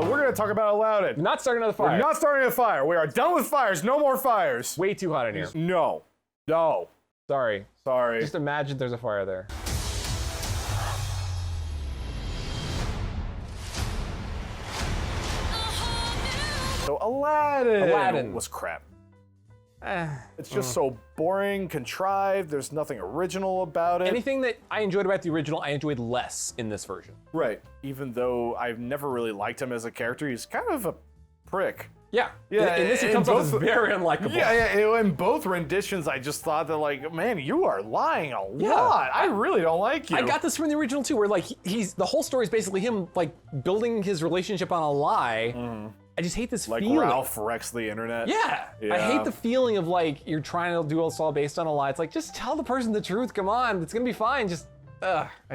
We're going to talk about Aladdin. We're not starting another fire. We're not starting a fire. We are done with fires. No more fires. Way too hot in here. No. No. Sorry. Sorry. Just imagine there's a fire there. So Aladdin was crap. Eh. It's just so boring, contrived. There's nothing original about it. Anything that I enjoyed about the original, I enjoyed less in this version. Right. Even though I've never really liked him as a character, he's kind of a prick. Yeah. Yeah, In this, he comes off as very unlikable. Yeah. In both renditions, I just thought that, like, man, you are lying a lot. I really don't like you. I got this from the original too, where like he's the whole story is basically him like building his relationship on a lie. I just hate this feeling. Like Ralph wrecks the internet. Yeah. I hate the feeling of like you're trying to do this all based on a lie. It's like just tell the person the truth. Come on, it's gonna be fine. Just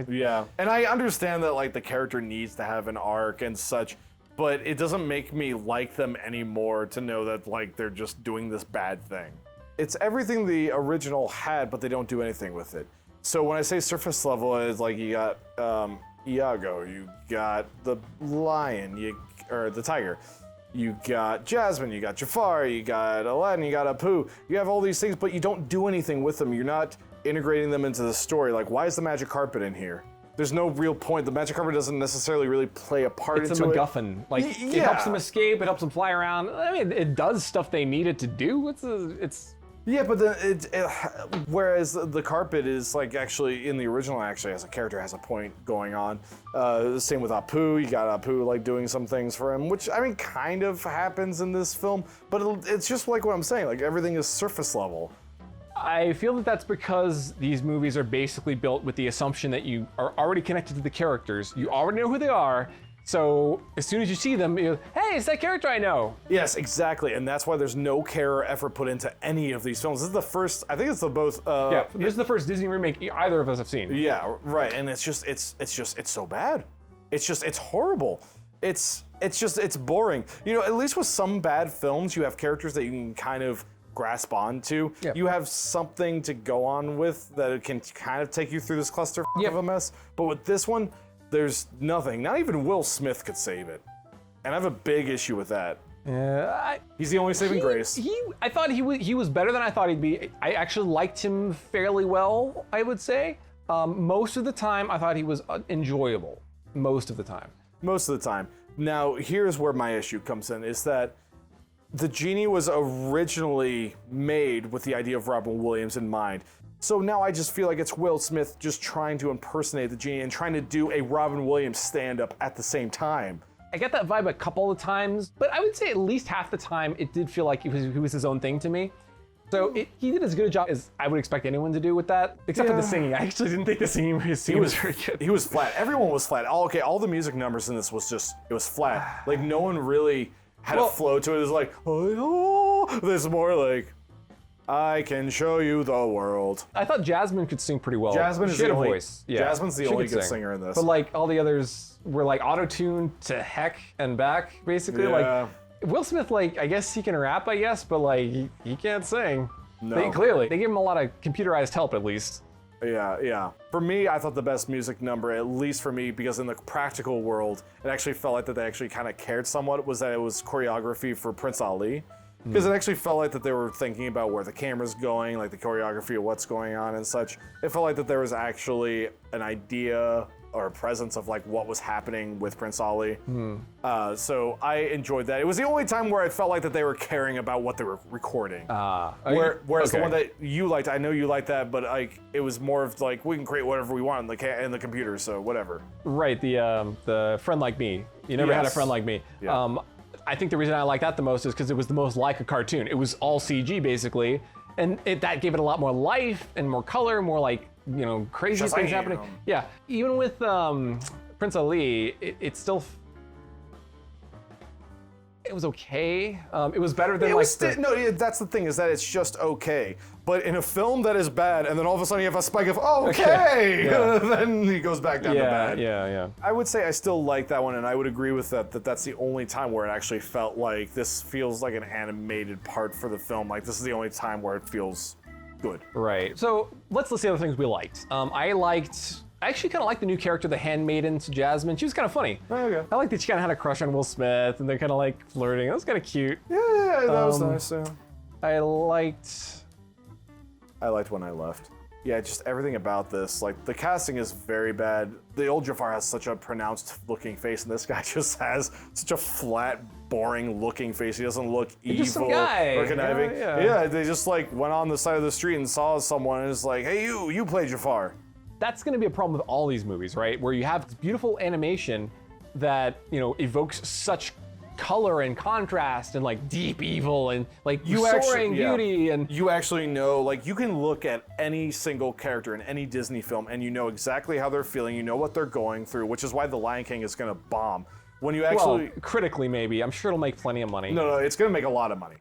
Yeah, and I understand that like the character needs to have an arc and such, but it doesn't make me like them anymore to know that like they're just doing this bad thing. It's everything the original had, but they don't do anything with it. So when I say surface level, it's like you got Iago, you got the lion, or the tiger. You got Jasmine, you got Jafar, you got Aladdin, you got Apu. You have all these things, but you don't do anything with them. You're not integrating them into the story. Like, why is the magic carpet in here? There's no real point. The magic carpet doesn't necessarily really play a part into it. It's a MacGuffin. Like, it helps them escape, it helps them fly around. I mean, it does stuff they need it to do. Yeah, but then whereas the carpet is like actually in the original actually as a character has a point going on. Same with Apu. You got Apu like doing some things for him, which I mean kind of happens in this film, but it's just like what I'm saying. Like everything is surface level. I feel that that's because these movies are basically built with the assumption that you are already connected to the characters. You already know who they are. So as soon as you see them, hey, it's that character I know. Yes, exactly, and that's why there's no care or effort put into any of these films. This is the first, I think it's the both. Yeah, this is the first Disney remake either of us have seen. Yeah, right, and it's so bad. It's horrible. It's boring. You know, at least with some bad films, you have characters that you can kind of grasp onto. Yep. You have something to go on with that can kind of take you through this cluster of a mess. But with this one, there's nothing. Not even Will Smith could save it. And I have a big issue with that. He's the only saving grace. I thought he was better than I thought he'd be. I actually liked him fairly well, I would say. Most of the time, I thought he was enjoyable. Most of the time. Most of the time. Now, here's where my issue comes in, is that the genie was originally made with the idea of Robin Williams in mind. So now I just feel like it's Will Smith just trying to impersonate the genie and trying to do a Robin Williams stand-up at the same time. I get that vibe a couple of times, but I would say at least half the time it did feel like he was his own thing to me. So he did as good a job as I would expect anyone to do with that, except for the singing. I actually didn't think the singing was very good. He was flat. Everyone was flat. All the music numbers in this was just, it was flat. Like no one really had a flow to it. It was like, oh, there's more like, I can show you the world. I thought Jasmine could sing pretty well. Jasmine is the only voice. Yeah, Jasmine's the only good singer in this. But like all the others were like auto-tuned to heck and back, basically. Yeah. Like Will Smith, like I guess he can rap, I guess, but like he can't sing. No. Clearly, they gave him a lot of computerized help at least. Yeah. For me, I thought the best music number, at least for me, because in the practical world, it actually felt like that they actually kind of cared somewhat, was that it was choreography for Prince Ali. Because it actually felt like that they were thinking about where the camera's going, like the choreography of what's going on and such. It felt like that there was actually an idea or a presence of like what was happening with Prince Ali. So I enjoyed that. It was the only time where I felt like that they were caring about what they were recording. Whereas the one that you liked, I know you liked that, but like it was more of like we can create whatever we want in the computer, so whatever. Right, the Friend Like Me. You never had a friend like me. Yeah. I think the reason I like that the most is because it was the most like a cartoon. It was all CG basically, and that gave it a lot more life and more color, more like, you know, crazy things happening. Yeah, even with Prince Ali, it still, it was okay. It was better than that's the thing, is that it's just okay. But in a film that is bad, and then all of a sudden you have a spike of okay, then he goes back down to bad. Yeah. I would say I still like that one, and I would agree with that's the only time where it actually felt like this feels like an animated part for the film. Like this is the only time where it feels good. Right. So let's list the other things we liked. I liked I actually kind of like the new character, the handmaiden, Jasmine. She was kind of funny. Oh, okay. I like that she kind of had a crush on Will Smith, and they're kind of like flirting. That was kind of cute. Yeah, that was nice. Yeah. I liked When I Left. Yeah, just everything about this. Like, the casting is very bad. The old Jafar has such a pronounced looking face, and this guy just has such a flat, boring looking face. He doesn't look evil just some guy. or conniving. Yeah. They just like went on the side of the street and saw someone and is like, hey, you play Jafar. That's going to be a problem with all these movies, right? Where you have this beautiful animation that, evokes such color and contrast and like deep evil and like soaring beauty. And you actually know, like, you can look at any single character in any Disney film and you know exactly how they're feeling, you know what they're going through, which is why The Lion King is gonna bomb. When you actually... Well, critically maybe. I'm sure it'll make plenty of money. No, it's gonna make a lot of money.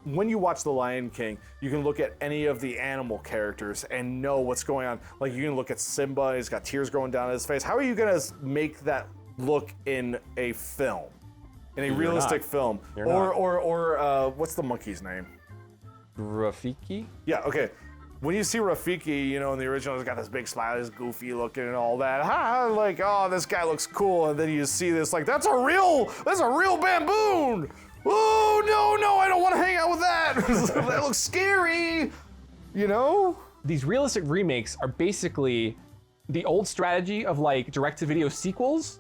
When you watch The Lion King, you can look at any of the animal characters and know what's going on. Like, you can look at Simba, he's got tears going down his face. How are you gonna make that look in a film? In a realistic film? Or what's the monkey's name? Rafiki? Yeah, okay. When you see Rafiki, in the original, he's got this big smile, he's goofy looking and all that. Like, oh, this guy looks cool. And then you see this, like, that's a real baboon! Oh, no, I don't want to hang out with that. That looks scary, These realistic remakes are basically the old strategy of like direct-to-video sequels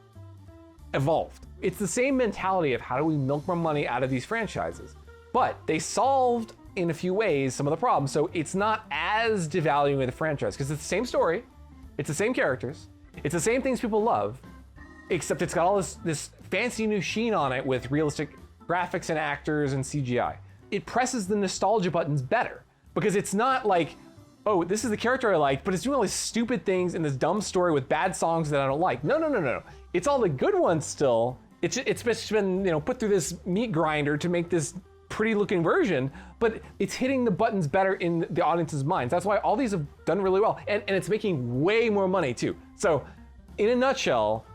evolved. It's the same mentality of how do we milk more money out of these franchises. But they solved, in a few ways, some of the problems. So it's not as devaluing the franchise because it's the same story, it's the same characters, it's the same things people love, except it's got all this fancy new sheen on it with realistic graphics and actors and CGI. It presses the nostalgia buttons better because it's not like, oh, this is the character I liked, but it's doing all these stupid things in this dumb story with bad songs that I don't like. No. It's all the good ones still. It's been put through this meat grinder to make this pretty looking version, but it's hitting the buttons better in the audience's minds. That's why all these have done really well. And it's making way more money too. So in a nutshell,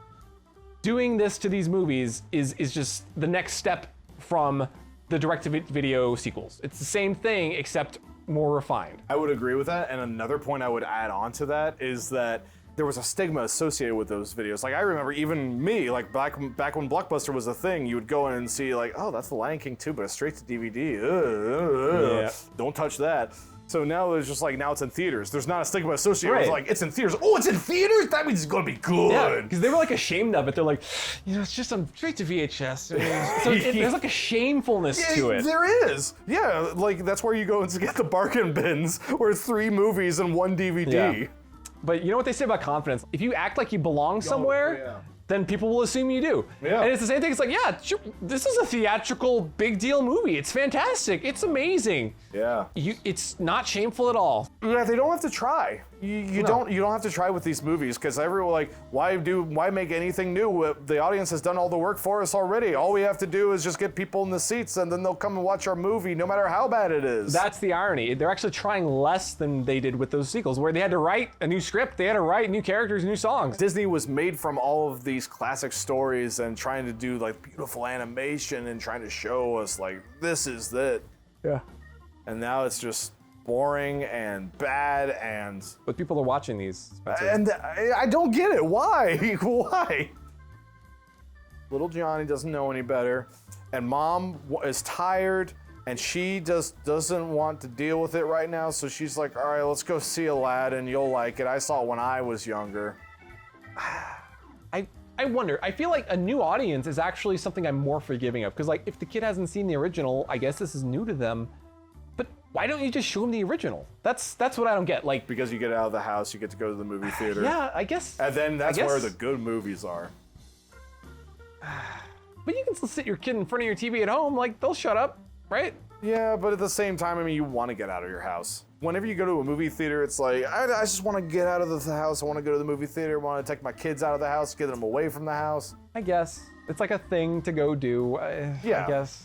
doing this to these movies is just the next step from the direct-to-video sequels. It's the same thing, except more refined. I would agree with that, and another point I would add on to that is that there was a stigma associated with those videos. Like, I remember even me, like, back when Blockbuster was a thing, you would go in and see, like, oh, that's The Lion King 2, but it's straight to DVD. Yeah. Don't touch that. So now it's just like, now it's in theaters. There's not a stigma associated with, like, it's in theaters. Oh, it's in theaters? That means it's gonna be good. Yeah, because they were like ashamed of it. They're like, it's just straight to VHS. So there's like a shamefulness to it. There is. Yeah, like, that's where you go and get the bargain bins, where it's 3 movies and 1 DVD. Yeah. But you know what they say about confidence? If you act like you belong somewhere, then people will assume you do. Yeah. And it's the same thing. It's like, yeah, this is a theatrical big deal movie. It's fantastic. It's amazing. Yeah. It's not shameful at all. Yeah, they don't have to try. You don't have to try with these movies because everyone, like, why make anything new? The audience has done all the work for us already. All we have to do is just get people in the seats and then they'll come and watch our movie no matter how bad it is. That's the irony. They're actually trying less than they did with those sequels where they had to write a new script, they had to write new characters, new songs. Disney was made from all of these classic stories and trying to do like beautiful animation and trying to show us like this is it. Yeah. And now it's just boring and bad and... But people are watching these, Spencer. And I don't get it. Why? Why? Little Johnny doesn't know any better. And Mom is tired and she just doesn't want to deal with it right now. So she's like, all right, let's go see Aladdin. You'll like it. I saw it when I was younger. I wonder, I feel like a new audience is actually something I'm more forgiving of. Because like, if the kid hasn't seen the original, I guess this is new to them. But why don't you just show them the original? That's what I don't get. Like, because you get out of the house, you get to go to the movie theater. Yeah, I guess. And then that's where the good movies are. But you can still sit your kid in front of your TV at home, like they'll shut up, right? Yeah, but at the same time, I mean, you want to get out of your house. Whenever you go to a movie theater, it's like, I just want to get out of the house. I want to go to the movie theater. I want to take my kids out of the house, get them away from the house. I guess. It's like a thing to go do, yeah. I guess.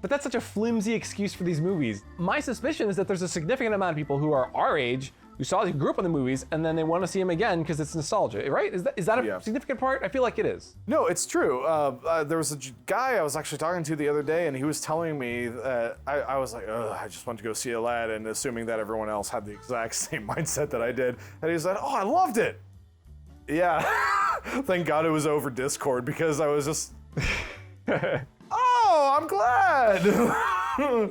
But that's such a flimsy excuse for these movies. My suspicion is that there's a significant amount of people who are our age who grew up in the movies, and then they want to see them again because it's nostalgia, right? Is that a significant part? I feel like it is. No, it's true. There was a guy I was actually talking to the other day, and he was telling me that I was like, I just went to go see Aladdin, assuming that everyone else had the exact same mindset that I did. And he said, oh, I loved it. Yeah. Thank God it was over Discord, because I was just, oh, I'm glad.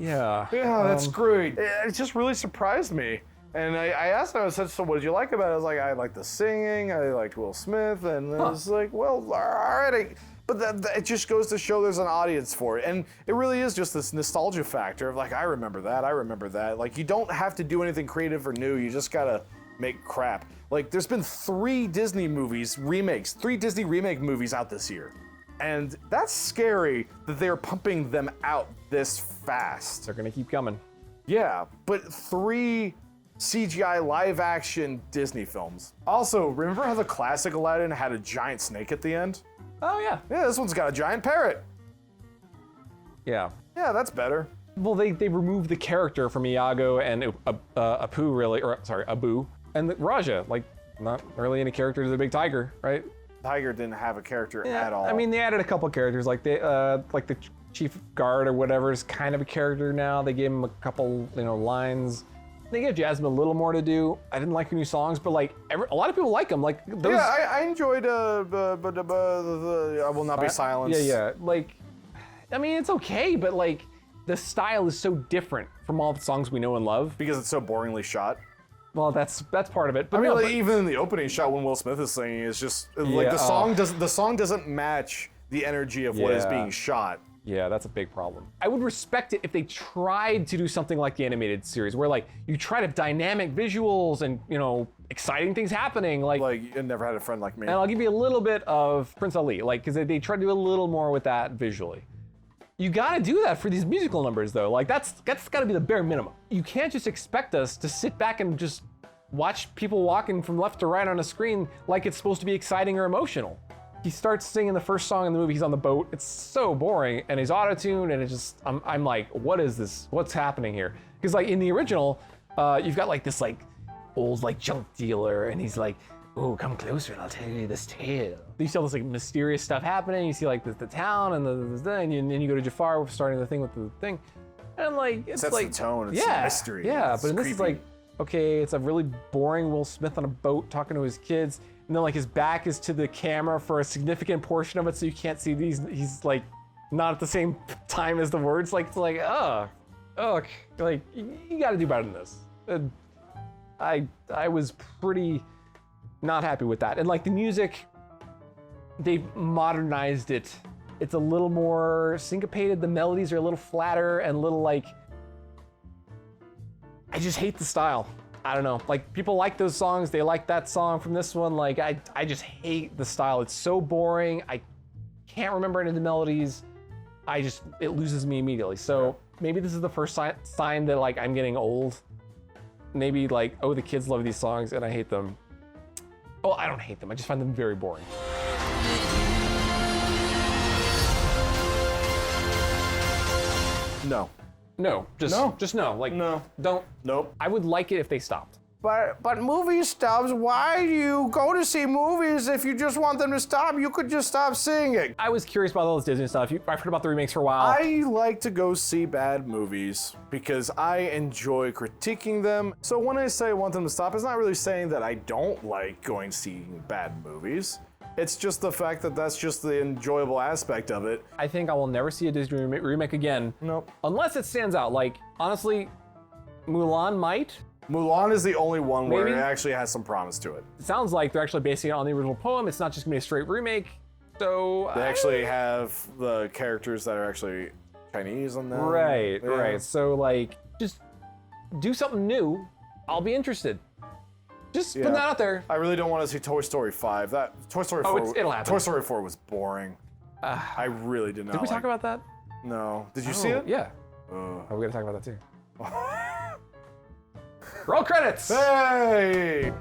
Yeah. Yeah, that's great. It just really surprised me. And I asked him, I said, so what did you like about it? I was like, I liked the singing, I liked Will Smith, and I was like, well, all right. But it just goes to show there's an audience for it. And it really is just this nostalgia factor of like, I remember that. Like, you don't have to do anything creative or new, you just gotta make crap. Like, there's been 3 Disney movies, remakes, 3 Disney remake movies out this year. And that's scary that they're pumping them out this fast. They're gonna keep coming. Yeah, but 3 CGI live action Disney films. Also, remember how the classic Aladdin had a giant snake at the end? Oh yeah. Yeah, this one's got a giant parrot. Yeah. Yeah, that's better. Well, they removed the character from Iago and Apu, really, or sorry, Abu, and Raja. Like, not really any character to the big tiger, right? Tiger didn't have a character at all. I mean, they added a couple characters, like the chief guard or whatever is kind of a character now. They gave him a couple, lines. They gave Jasmine a little more to do. I didn't like her new songs, but like a lot of people like them. Like those. Yeah, I enjoyed I Will Not Be Silenced. Yeah. Like, I mean, it's okay, but like the style is so different from all the songs we know and love. Because it's so boringly shot. Well, that's part of it. But I mean, like, even in the opening shot when Will Smith is singing, it's just like the song doesn't match the energy of what is being shot. Yeah, that's a big problem. I would respect it if they tried to do something like the animated series, where like you try to have dynamic visuals and exciting things happening. Like You Never Had a Friend Like Me. And I'll give you a little bit of Prince Ali, like because they try to do a little more with that visually. You got to do that for these musical numbers, though. Like that's got to be the bare minimum. You can't just expect us to sit back and just watch people walking from left to right on a screen like it's supposed to be exciting or emotional. He starts singing the first song in the movie, he's on the boat. It's so boring, and he's auto-tuned, and it's just, I'm like, what is this? What's happening here? Because like in the original, you've got like this like old like junk dealer, and he's like, oh, come closer and I'll tell you this tale. You see all this like mysterious stuff happening. You see like the town and and then you go to Jafar starting the thing with the thing. And like, it's Sets like the tone, it's a mystery. Yeah, it's but creepy. this is like, okay, it's a really boring Will Smith on a boat talking to his kids. And then like his back is to the camera for a significant portion of it, so you can't see these. He's like not at the same time as the words. Like it's like, like you got to do better than this. I was pretty not happy with that. And like the music, they've modernized it. It's a little more syncopated. The melodies are a little flatter and a little like. I just hate the style. I don't know, like people like those songs, they like that song from this one, like I just hate the style. It's so boring, I can't remember any of the melodies, it loses me immediately. So maybe this is the first sign that like I'm getting old. Maybe like, oh, the kids love these songs and I hate them. Oh, I don't hate them, I just find them very boring. No, just no. Like, no. Don't. Nope. I would like it if they stopped. But movies, Stubs, why do you go to see movies if you just want them to stop? You could just stop seeing it. I was curious about all this Disney stuff. I've heard about the remakes for a while. I like to go see bad movies because I enjoy critiquing them. So when I say I want them to stop, it's not really saying that I don't like going seeing bad movies. It's just the fact that that's just the enjoyable aspect of it. I think I will never see a Disney remake again. Nope. Unless it stands out. Like, honestly, Mulan might. Mulan is the only one where Maybe. it actually has some promise to it. It sounds like they're actually basing it on the original poem. It's not just gonna be a straight remake. So They actually have the characters that are actually Chinese on them. Right, Yeah. right. So like, just do something new. I'll be interested. Just put that out there. I really don't want to see Toy Story 5. That Toy Story 4. It'll happen. Toy Story 4 was boring. I really did not. Did we talk about that? No. Did you see it? Yeah. Oh, we gotta talk about that too. Roll credits. Hey!